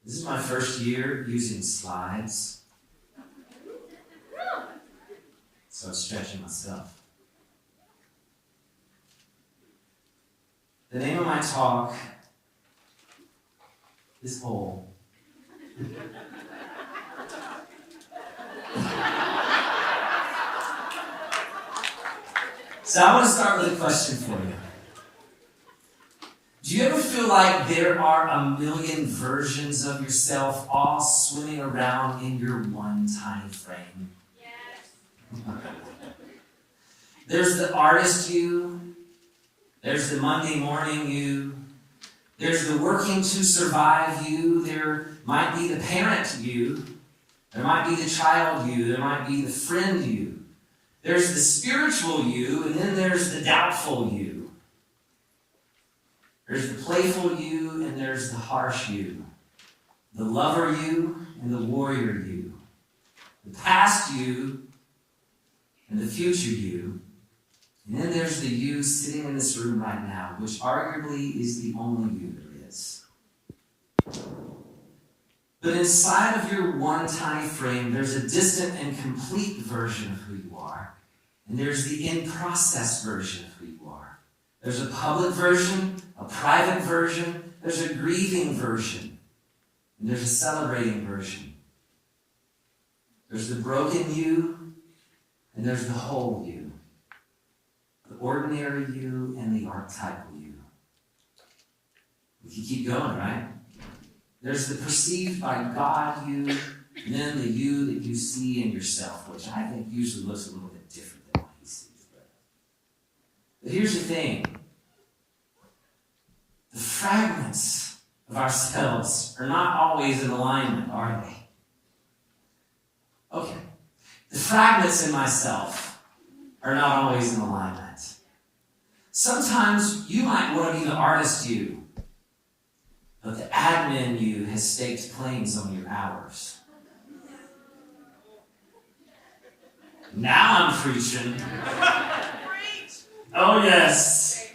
This is my first year using slides. So I'm stretching myself. The name of my talk is Whole. So I want to start with a question for you. Do you ever feel like there are a million versions of yourself all swimming around in your one tiny frame? Yes. There's the artist you. There's the Monday morning you. There's the working to survive you. There might be the parent you. There might be the child you. There might be the friend you. There's the spiritual you, and then there's the doubtful you. There's the playful you, and there's the harsh you. The lover you, and the warrior you. The past you, and the future you. And then there's the you sitting in this room right now, which arguably is the only you there is. But inside of your one tiny frame, there's a distant and complete version of who you are. And there's the in-process version of who you are. There's a public version, a private version, there's a grieving version, and there's a celebrating version. There's the broken you, and there's the whole you. The ordinary you and the archetypal you. We can keep going, right? There's the perceived by God you, and then the you that you see in yourself, which I think usually looks a little bit different than what he sees. But here's the thing. The fragments of ourselves are not always in alignment, are they? Okay. The fragments in myself are not always in alignment. Sometimes you might want to be the artist you, but the admin you has staked claims on your hours. Now I'm preaching. Oh, yes.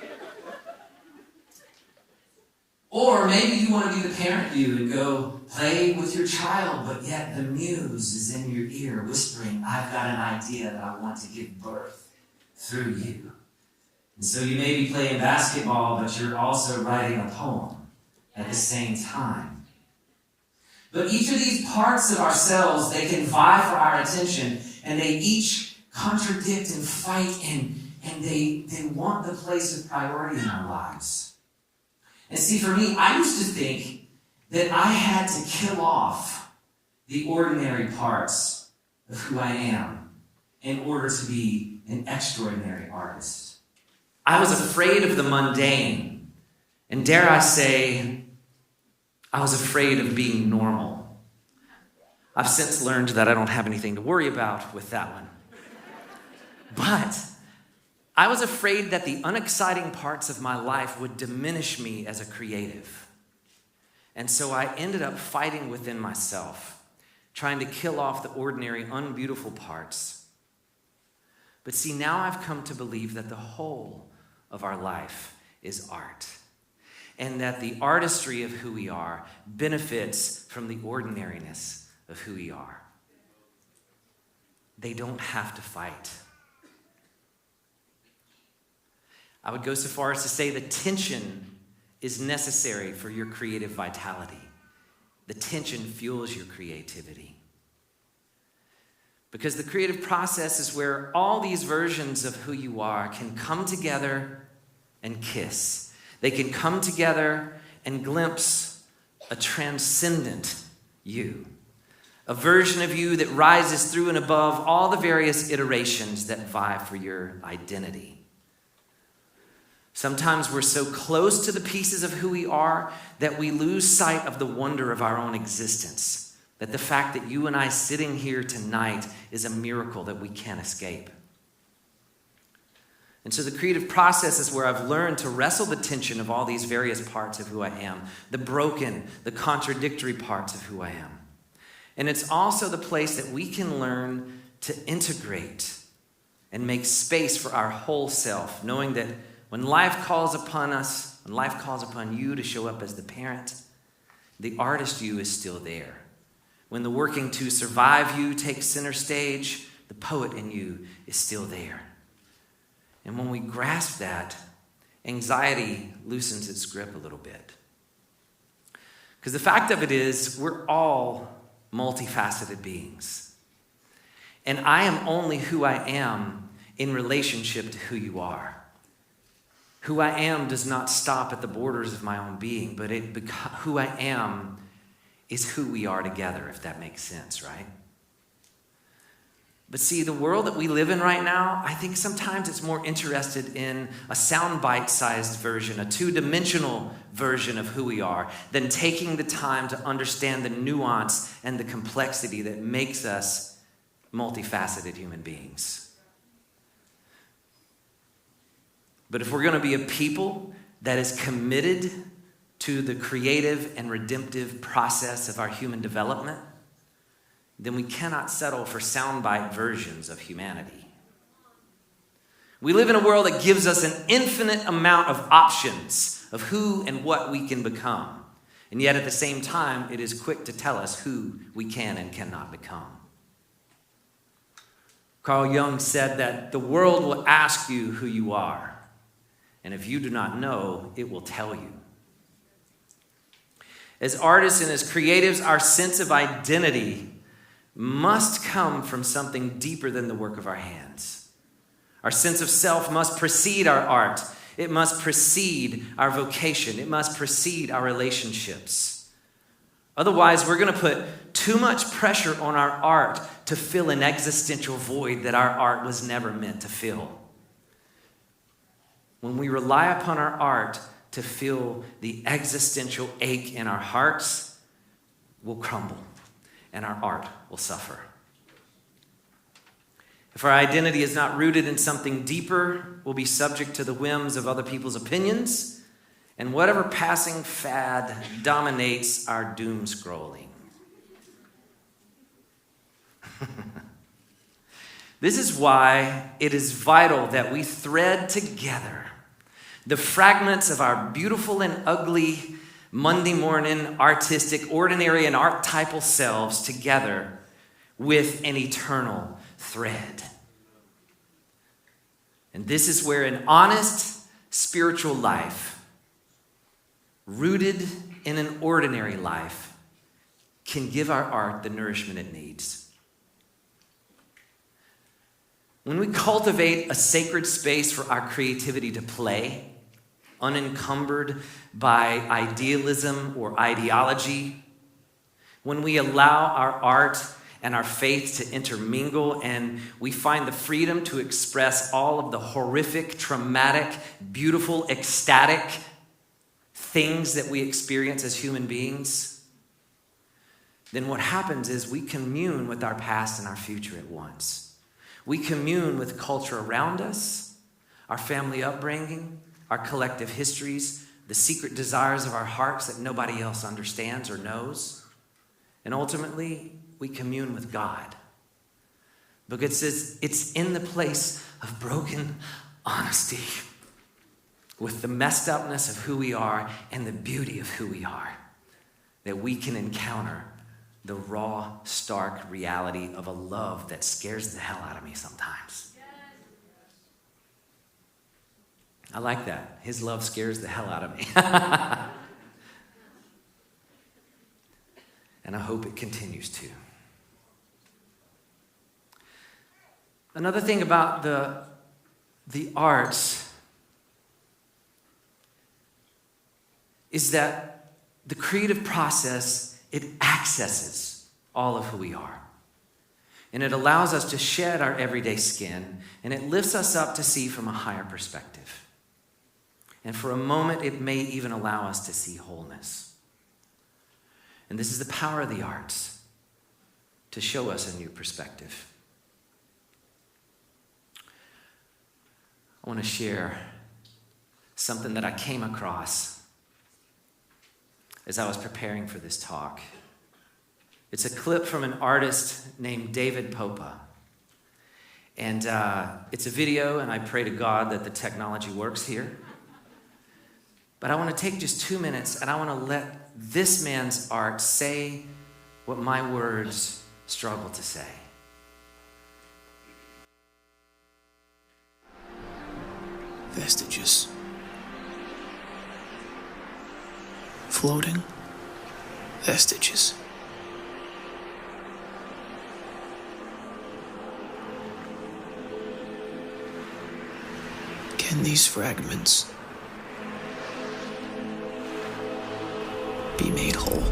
Or maybe you want to be the parent you and go play with your child, but yet the muse is in your ear whispering, I've got an idea that I want to give birth through you. And so you may be playing basketball, but you're also writing a poem at the same time. But each of these parts of ourselves, they can vie for our attention, and they each contradict and fight, and they want the place of priority in our lives. And see, for me, I used to think that I had to kill off the ordinary parts of who I am in order to be an extraordinary artist. I was afraid of the mundane, and dare I say, I was afraid of being normal. I've since learned that I don't have anything to worry about with that one. But I was afraid that the unexciting parts of my life would diminish me as a creative. And so I ended up fighting within myself, trying to kill off the ordinary, unbeautiful parts. But see, now I've come to believe that the whole of our life is art, and that the artistry of who we are benefits from the ordinariness of who we are. They don't have to fight. I would go so far as to say the tension is necessary for your creative vitality. The tension fuels your creativity. Because the creative process is where all these versions of who you are can come together and kiss. They can come together and glimpse a transcendent you. A version of you that rises through and above all the various iterations that vie for your identity. Sometimes we're so close to the pieces of who we are that we lose sight of the wonder of our own existence. That the fact that you and I sitting here tonight is a miracle that we can't escape. And so the creative process is where I've learned to wrestle the tension of all these various parts of who I am. The broken, the contradictory parts of who I am. And it's also the place that we can learn to integrate and make space for our whole self, knowing that when life calls upon us, when life calls upon you to show up as the parent, the artist you is still there. When the working to survive you takes center stage, the poet in you is still there. And when we grasp that, anxiety loosens its grip a little bit. Because the fact of it is, we're all multifaceted beings. And I am only who I am in relationship to who you are. Who I am does not stop at the borders of my own being, but who I am is who we are together, if that makes sense, right? But see, the world that we live in right now, I think sometimes it's more interested in a soundbite-sized version, a two-dimensional version of who we are, than taking the time to understand the nuance and the complexity that makes us multifaceted human beings. But if we're going to be a people that is committed to the creative and redemptive process of our human development, then we cannot settle for soundbite versions of humanity. We live in a world that gives us an infinite amount of options of who and what we can become. And yet at the same time, it is quick to tell us who we can and cannot become. Carl Jung said that the world will ask you who you are. And if you do not know, it will tell you. As artists and as creatives, our sense of identity must come from something deeper than the work of our hands. Our sense of self must precede our art. It must precede our vocation. It must precede our relationships. Otherwise, we're going to put too much pressure on our art to fill an existential void that our art was never meant to fill. When we rely upon our art to fill the existential ache in our hearts, we'll crumble and our art will suffer. If our identity is not rooted in something deeper, we'll be subject to the whims of other people's opinions, and whatever passing fad dominates our doom scrolling. This is why it is vital that we thread together the fragments of our beautiful and ugly Monday morning, artistic, ordinary, and archetypal selves together with an eternal thread. And this is where an honest spiritual life, rooted in an ordinary life, can give our art the nourishment it needs. When we cultivate a sacred space for our creativity to play, unencumbered by idealism or ideology, when we allow our art and our faith to intermingle and we find the freedom to express all of the horrific, traumatic, beautiful, ecstatic things that we experience as human beings, then what happens is we commune with our past and our future at once. We commune with culture around us, our family upbringing, our collective histories, the secret desires of our hearts that nobody else understands or knows. And ultimately, we commune with God. Because it's in the place of broken honesty with the messed upness of who we are and the beauty of who we are that we can encounter the raw, stark reality of a love that scares the hell out of me sometimes. I like that. His love scares the hell out of me. And I hope it continues to. Another thing about the arts is that the creative process, it accesses all of who we are. And it allows us to shed our everyday skin, and it lifts us up to see from a higher perspective. And for a moment, it may even allow us to see wholeness. And this is the power of the arts, to show us a new perspective. I want to share something that I came across as I was preparing for this talk. It's a clip from an artist named David Popa. And it's a video, and I pray to God that the technology works here. But I want to take just 2 minutes, and I want to let this man's art say what my words struggle to say. Vestiges. Floating vestiges. Can these fragments be made whole?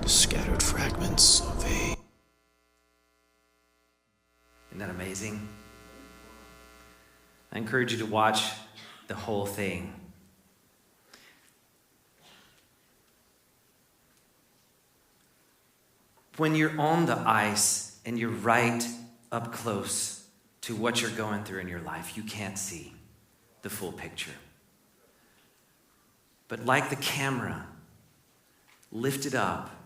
Scattered fragments of a... Isn't that amazing? I encourage you to watch the whole thing. When you're on the ice and you're right up close to what you're going through in your life, you can't see the full picture. But like the camera lifted up,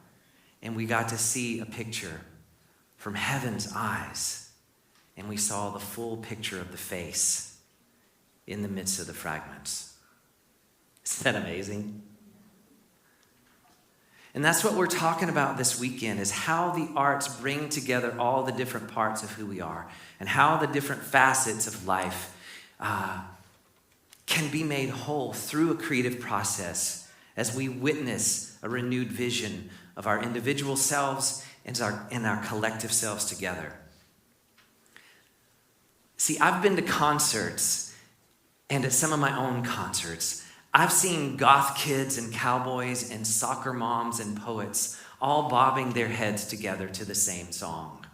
and we got to see a picture from heaven's eyes, and we saw the full picture of the face in the midst of the fragments. Isn't that amazing? And that's what we're talking about this weekend, is how the arts bring together all the different parts of who we are and how the different facets of life can be made whole through a creative process as we witness a renewed vision of our individual selves and our collective selves together. See, I've been to concerts, and at some of my own concerts, I've seen goth kids and cowboys and soccer moms and poets all bobbing their heads together to the same song.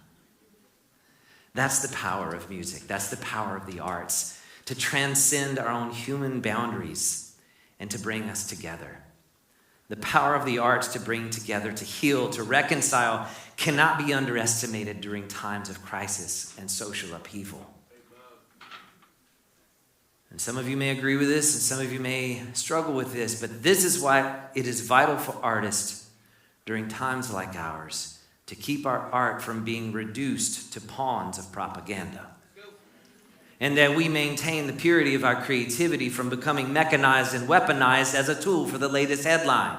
That's the power of music. That's the power of the arts, to transcend our own human boundaries and to bring us together. The power of the arts to bring together, to heal, to reconcile, cannot be underestimated during times of crisis and social upheaval. And some of you may agree with this, and some of you may struggle with this, but this is why it is vital for artists during times like ours to keep our art from being reduced to pawns of propaganda. And that we maintain the purity of our creativity from becoming mechanized and weaponized as a tool for the latest headline.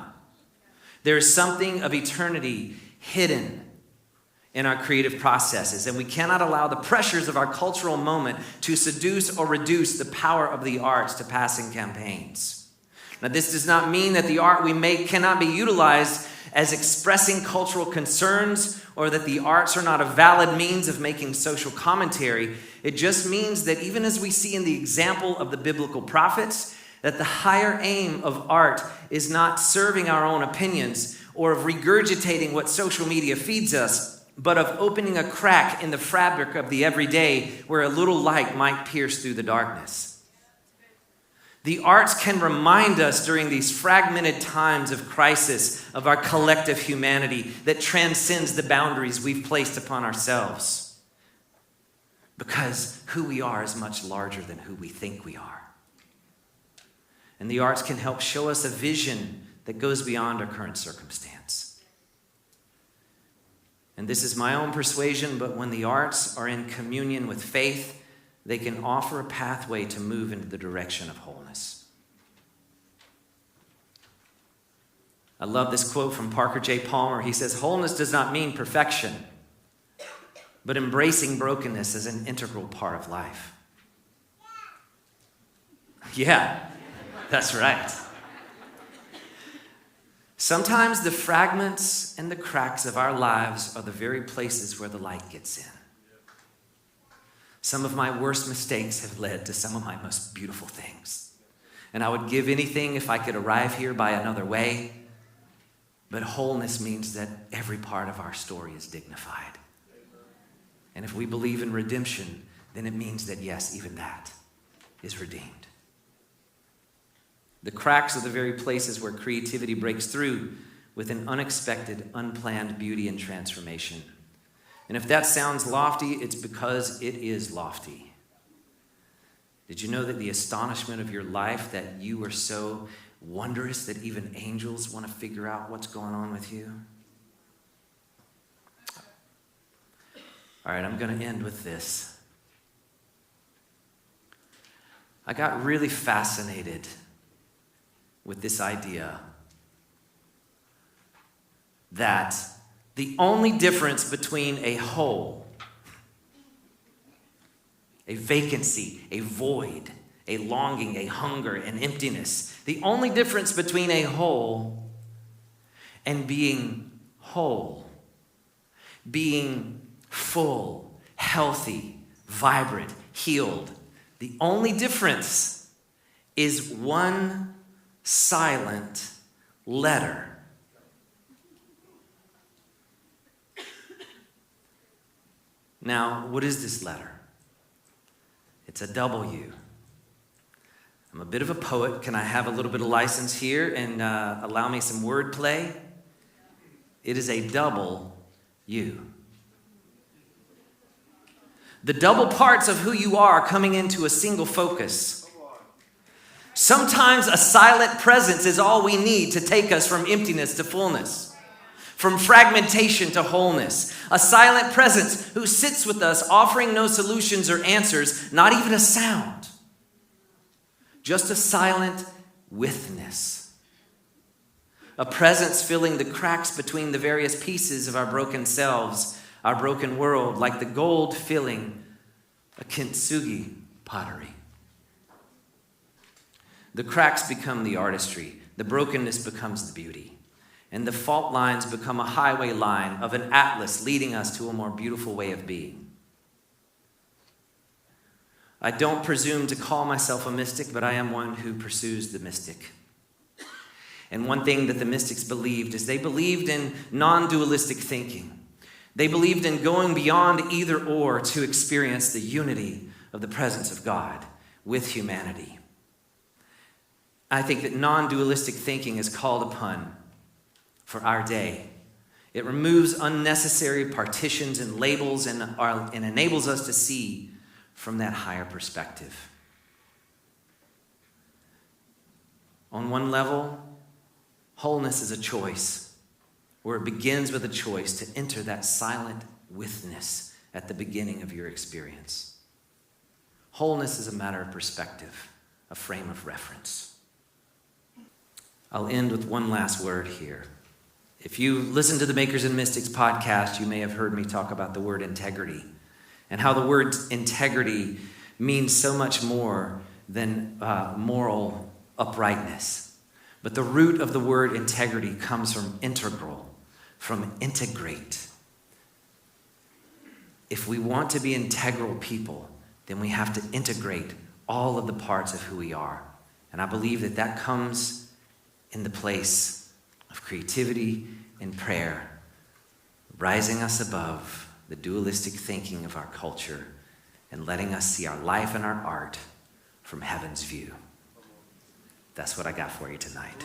There is something of eternity hidden in our creative processes, and we cannot allow the pressures of our cultural moment to seduce or reduce the power of the arts to passing campaigns. Now, this does not mean that the art we make cannot be utilized as expressing cultural concerns, or that the arts are not a valid means of making social commentary. It just means that even as we see in the example of the biblical prophets, that the higher aim of art is not serving our own opinions or of regurgitating what social media feeds us, but of opening a crack in the fabric of the everyday where a little light might pierce through the darkness. The arts can remind us during these fragmented times of crisis of our collective humanity that transcends the boundaries we've placed upon ourselves. Because who we are is much larger than who we think we are. And the arts can help show us a vision that goes beyond our current circumstance. And this is my own persuasion, but when the arts are in communion with faith, they can offer a pathway to move into the direction of wholeness. I love this quote from Parker J. Palmer. He says, "Wholeness does not mean perfection, but embracing brokenness as an integral part of life." Yeah, that's right. Sometimes the fragments and the cracks of our lives are the very places where the light gets in. Some of my worst mistakes have led to some of my most beautiful things. And I would give anything if I could arrive here by another way. But wholeness means that every part of our story is dignified. And if we believe in redemption, then it means that, yes, even that is redeemed. The cracks are the very places where creativity breaks through with an unexpected, unplanned beauty and transformation. And if that sounds lofty, it's because it is lofty. Did you know that the astonishment of your life, that you are so wondrous that even angels want to figure out what's going on with you? All right, I'm going to end with this. I got really fascinated with this idea that the only difference between a hole, a vacancy, a void, a longing, a hunger, an emptiness, the only difference between a hole and being whole, being full, healthy, vibrant, healed, the only difference is one silent letter. Now, what is this letter? It's a W. I'm a bit of a poet. Can I have a little bit of license here and allow me some wordplay? It is a double U. The double parts of who you are coming into a single focus. Sometimes a silent presence is all we need to take us from emptiness to fullness, from fragmentation to wholeness. A silent presence who sits with us, offering no solutions or answers, not even a sound. Just a silent withness. A presence filling the cracks between the various pieces of our broken selves, our broken world, like the gold filling a kintsugi pottery. The cracks become the artistry, the brokenness becomes the beauty, and the fault lines become a highway line of an atlas leading us to a more beautiful way of being. I don't presume to call myself a mystic, but I am one who pursues the mystic. And one thing that the mystics believed is they believed in non-dualistic thinking. They believed in going beyond either or to experience the unity of the presence of God with humanity. I think that non-dualistic thinking is called upon for our day. It removes unnecessary partitions and labels and enables us to see from that higher perspective. On one level, wholeness is a choice, where it begins with a choice to enter that silent withness at the beginning of your experience. Wholeness is a matter of perspective, a frame of reference. I'll end with one last word here. If you listen to the Makers and Mystics podcast, you may have heard me talk about the word integrity and how the word integrity means so much more than moral uprightness. But the root of the word integrity comes from integral, from integrate. If we want to be integral people, then we have to integrate all of the parts of who we are. And I believe that that comes in the place of creativity and prayer, rising us above the dualistic thinking of our culture and letting us see our life and our art from heaven's view. That's what I got for you tonight.